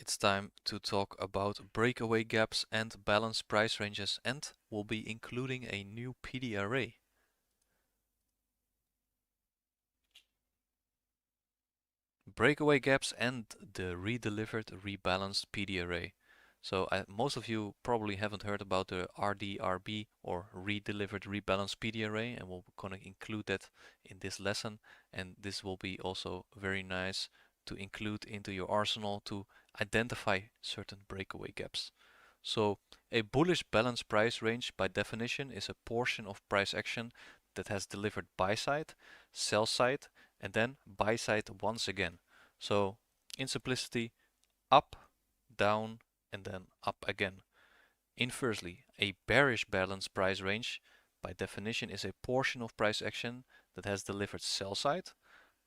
It's time to talk about breakaway gaps and balanced price ranges, and we'll be including a new PD array. Breakaway gaps and the redelivered rebalanced PD array. So most of you probably haven't heard about the RDRB or redelivered rebalanced PD array, and we're going to include that in this lesson. And this will be also very nice to include into your arsenal to identify certain breakaway gaps. So a bullish balanced price range by definition is a portion of price action that has delivered buy side, sell side, and then buy side once again. So in simplicity, up, down, and then up again. Inversely, a bearish balanced price range by definition is a portion of price action that has delivered sell side,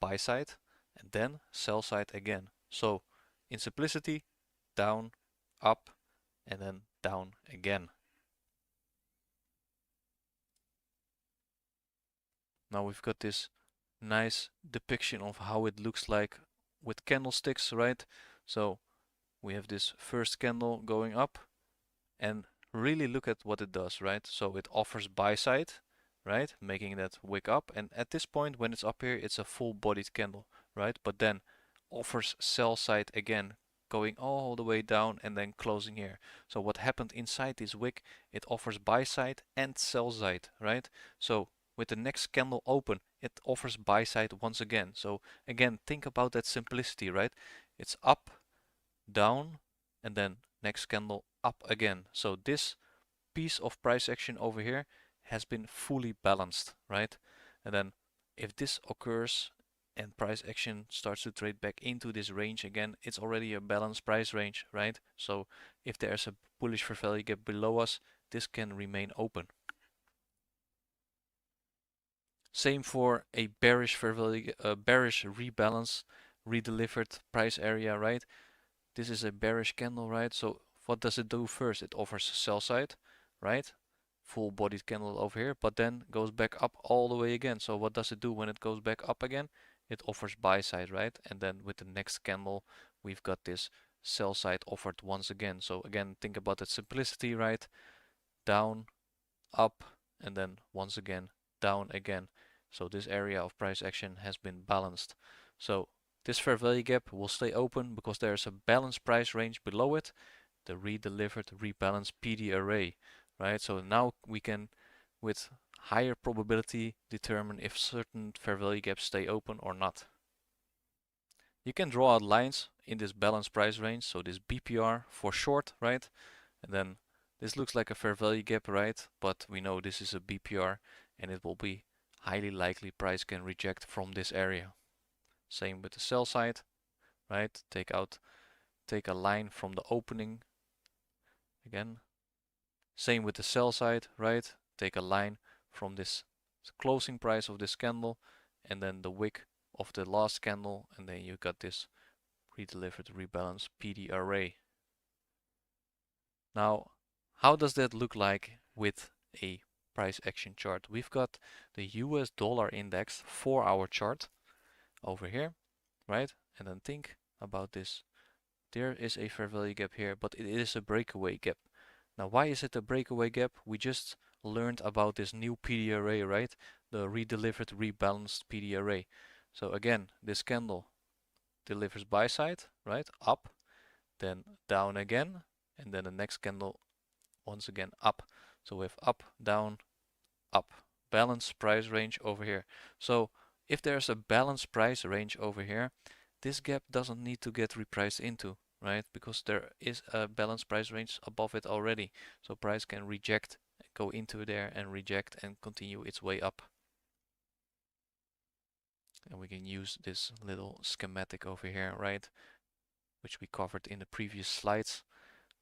buy side, and then sell side again. So in simplicity, down, up, and then down again. Now we've got this nice depiction of how it looks like with candlesticks, right? So we have this first candle going up, and really look at what it does, right? So it offers buy side, right? Making that wick up, and at this point when it's up here, it's a full bodied candle, right? But then offers sell side again, going all the way down and then closing here. So what happened inside this wick, it offers buy side and sell side, right? So with the next candle open, it offers buy side once again. So again, think about that simplicity, right? It's up, down, and then next candle up again. So this piece of price action over here has been fully balanced, right? And then if this occurs and price action starts to trade back into this range again, it's already a balanced price range, right? So if there's a bullish fair value gap below us, this can remain open. Same for a bearish fair value, bearish rebalance, redelivered price area, right? This is a bearish candle, right? So what does it do first? It offers sell side, right? Full bodied candle over here, but then goes back up all the way again. So what does it do when it goes back up again? It offers buy side, right? And then with the next candle, we've got this sell side offered once again. So again, think about that simplicity, right? Down, up, and then once again, down again. So this area of price action has been balanced. So this fair value gap will stay open because there is a balanced price range below it, the redelivered rebalanced PD array, right? So now we can, with higher probability, determine if certain fair value gaps stay open or not. You can draw out lines in this balanced price range, so this BPR for short, right? And then this looks like a fair value gap, right? But we know this is a BPR and it will be highly likely price can reject from this area. Same with the sell side, right? Take a line from the opening again. Same with the sell side, right? Take a line from this closing price of this candle and then the wick of the last candle, and then you got this redelivered rebalance PD array. Now, how does that look like with a price action chart? We've got the US dollar index 4-hour chart over here, right? And then think about this. There is a fair value gap here, but it is a breakaway gap. Now, why is it a breakaway gap? We just learned about this new PD array, right? The redelivered rebalanced PD array. So again, this candle delivers buy side, right? Up, then down again, and then the next candle once again up. So we have up, down, up. Balanced price range over here. So if there's a balanced price range over here, this gap doesn't need to get repriced into, right? Because there is a balanced price range above it already. So price can reject, go into there and reject and continue its way up. And we can use this little schematic over here, right? Which we covered in the previous slides,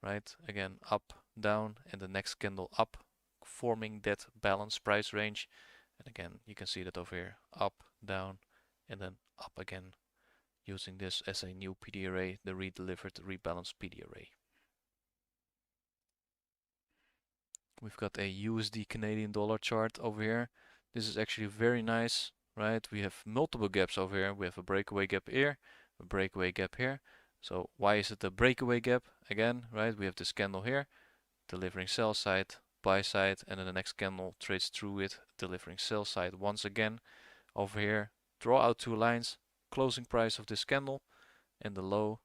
right? Again, up, down, and the next candle up, forming that balanced price range. And again, you can see that over here, up, down, and then up again, using this as a new PD array, the redelivered rebalanced PD array. We've got a USD Canadian dollar chart over here. This is actually very nice, right? We have multiple gaps over here. We have a breakaway gap here, a breakaway gap here, So why is it a breakaway gap? Again, right, we have this candle here, delivering sell side, buy side, and then the next candle trades through it, delivering sell side once again. Over here, draw out two lines, closing price of this candle and the low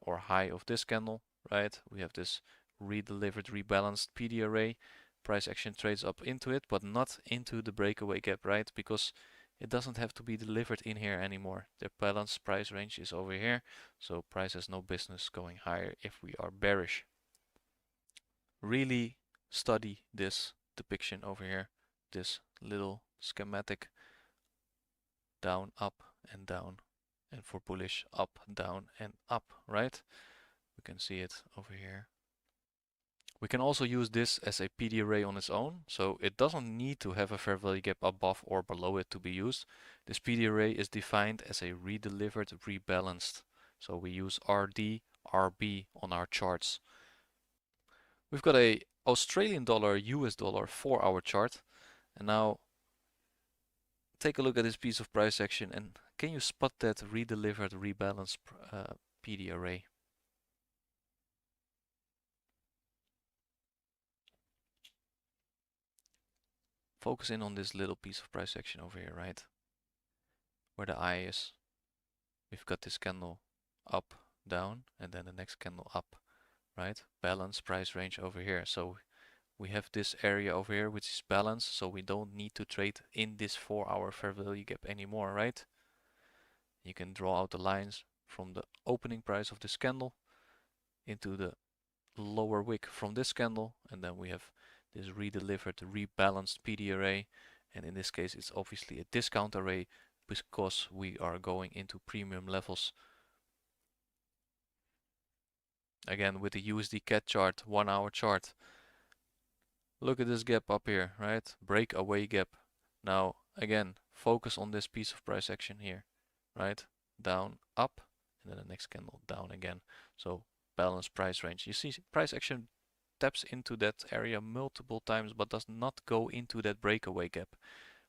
or high of this candle, right? We have this redelivered, rebalanced PD array. Price action trades up into it, but not into the breakaway gap, right? Because it doesn't have to be delivered in here anymore. The balanced price range is over here, so price has no business going higher if we are bearish. Really study this depiction over here, this little schematic, down, up, and down. And for bullish, up, down, and up, right? We can see it over here. We can also use this as a PD array on its own, so it doesn't need to have a fair value gap above or below it to be used. This PD array is defined as a redelivered, rebalanced. So we use RD, RB on our charts. We've got a Australian dollar, US dollar 4-hour chart. And now take a look at this piece of price action, and can you spot that redelivered, rebalanced PD array? Focus in on this little piece of price action over here, right? Where the eye is. We've got this candle up, down, and then the next candle up, right? Balance price range over here. So we have this area over here which is balanced, so we don't need to trade in this 4-hour fair value gap anymore, right? You can draw out the lines from the opening price of this candle into the lower wick from this candle, and then we have this redelivered, rebalanced PD array, and in this case it's obviously a discount array because we are going into premium levels. Again, with the USD CAD chart, 1-hour chart, look at this gap up here, right? Breakaway gap. Now again, focus on this piece of price action here, right? Down, up, and then the next candle down again. So balanced price range. You see price action taps into that area multiple times but does not go into that breakaway gap.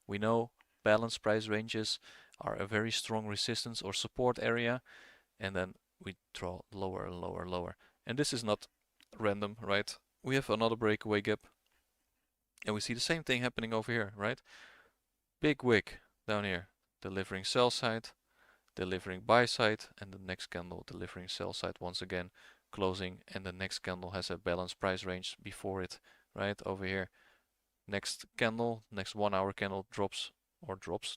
We know balanced price ranges are a very strong resistance or support area, and then we draw lower and lower and lower. And this is not random, right? We have another breakaway gap, and we see the same thing happening over here, right? Big wick down here, delivering sell side, delivering buy side, and the next candle delivering sell side once again, closing, and the next candle has a balanced price range before it, right? Over here. Next candle, next 1-hour candle drops,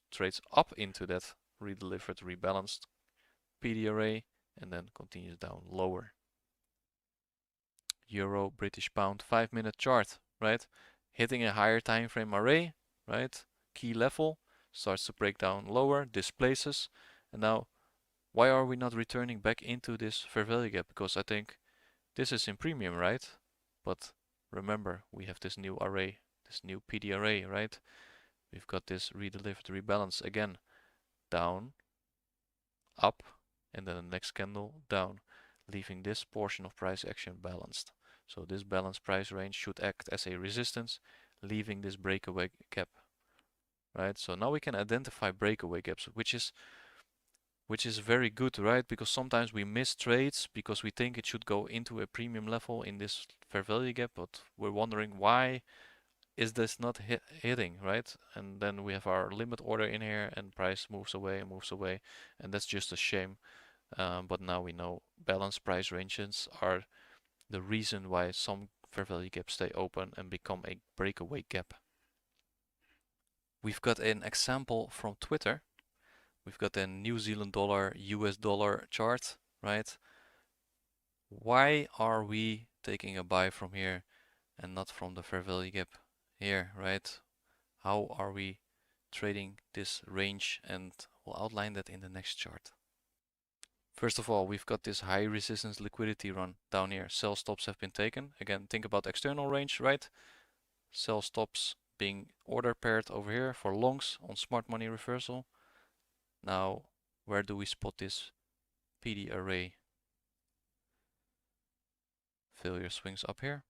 trades up into that redelivered, rebalanced PD array, and then continues down lower. Euro, British pound, 5-minute chart, right? Hitting a higher time frame array, right? Key level, starts to break down lower, displaces, and now why are we not returning back into this fair value gap? Because I think this is in premium, right? But remember, we have this new array, this new PD array, right? We've got this redelivered, rebalance again, down, up, and then the next candle down, leaving this portion of price action balanced. So this balanced price range should act as a resistance, leaving this breakaway gap, right? So now we can identify breakaway gaps, which is very good, right? Because sometimes we miss trades because we think it should go into a premium level in this fair value gap, but we're wondering why is this not hitting, right? And then we have our limit order in here and price moves away and moves away, and that's just a shame. But now we know balanced price ranges are the reason why some fair value gaps stay open and become a breakaway gap. We've got an example from Twitter. We've got a New Zealand dollar, US dollar chart, right? Why are we taking a buy from here and not from the fair value gap here, right? How are we trading this range? And we'll outline that in the next chart. First of all, we've got this high resistance liquidity run down here. Sell stops have been taken. Again, think about external range, right? Sell stops being order paired over here for longs on smart money reversal. Now, where do we spot this PD array? Failure swings up here.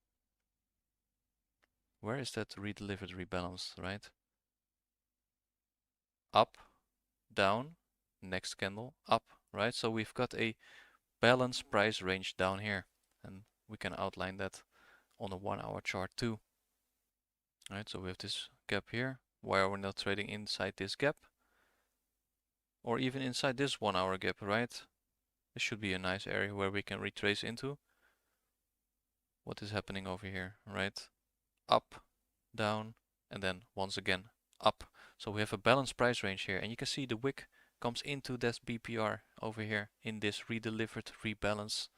Where is that redelivered, rebalanced, right? Up, down, next candle, up, right? So we've got a balance price range down here, and we can outline that on a 1 hour chart too. Alright, so we have this gap here. Why are we not trading inside this gap? Or even inside this 1 hour gap, right? This should be a nice area where we can retrace into. What is happening over here, right? Up, down, and then once again up. So we have a balanced price range here, and you can see the wick comes into this BPR over here in this redelivered rebalance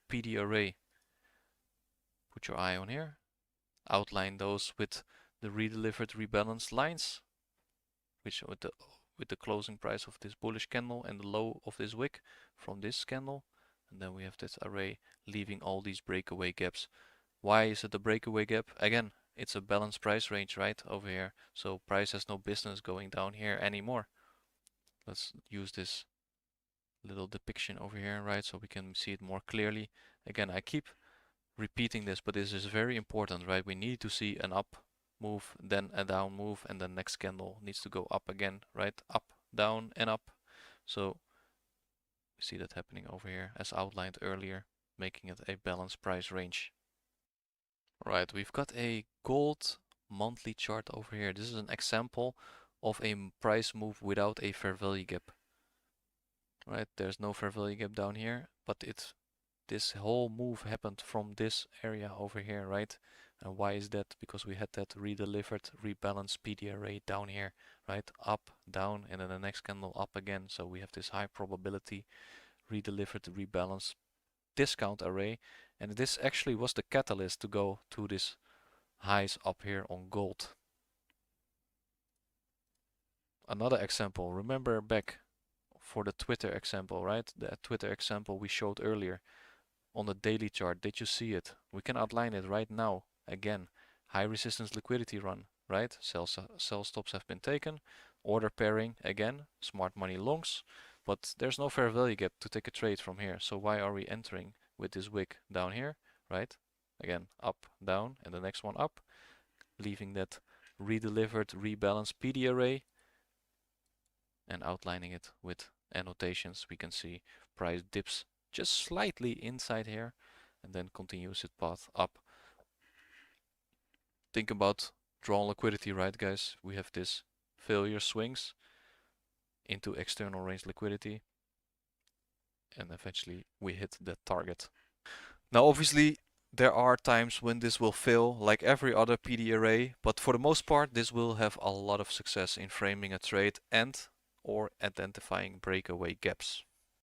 PD array. Put your eye on here. Outline those with the redelivered rebalance lines, which with the closing price of this bullish candle and the low of this wick from this candle. And then we have this array leaving all these breakaway gaps. Why is it a breakaway gap? Again, it's a balanced price range right over here. So price has no business going down here anymore. Let's use this little depiction over here, right? So we can see it more clearly. Again, I keep repeating this, but this is very important, right? We need to see an up move, then a down move, and the next candle needs to go up again, right? Up, down, and up. So we see that happening over here as outlined earlier, making it a balanced price range. Right, we've got a gold monthly chart over here. This is an example of a price move without a fair value gap. Right, there's no fair value gap down here, but this whole move happened from this area over here, right? And why is that? Because we had that redelivered rebalance PD array down here, right? Up, down, and then the next candle up again. So we have this high probability redelivered rebalance discount array, and this actually was the catalyst to go to this highs up here on gold. Another example, remember back for the Twitter example, right? The Twitter example we showed earlier on the daily chart. Did you see it? We can outline it right now. Again, high resistance liquidity run, right? Sell stops have been taken. Order pairing again, smart money longs, but there's no fair value gap to take a trade from here. So why are we entering with this wick down here, right? Again, up, down, and the next one up, leaving that redelivered rebalance PD array and outlining it with annotations. We can see price dips just slightly inside here and then continues its path up. Think about drawn liquidity, right guys? We have this failure swings into external range liquidity and eventually we hit that target. Now obviously there are times when this will fail like every other PD array, but for the most part this will have a lot of success in framing a trade and or identifying breakaway gaps.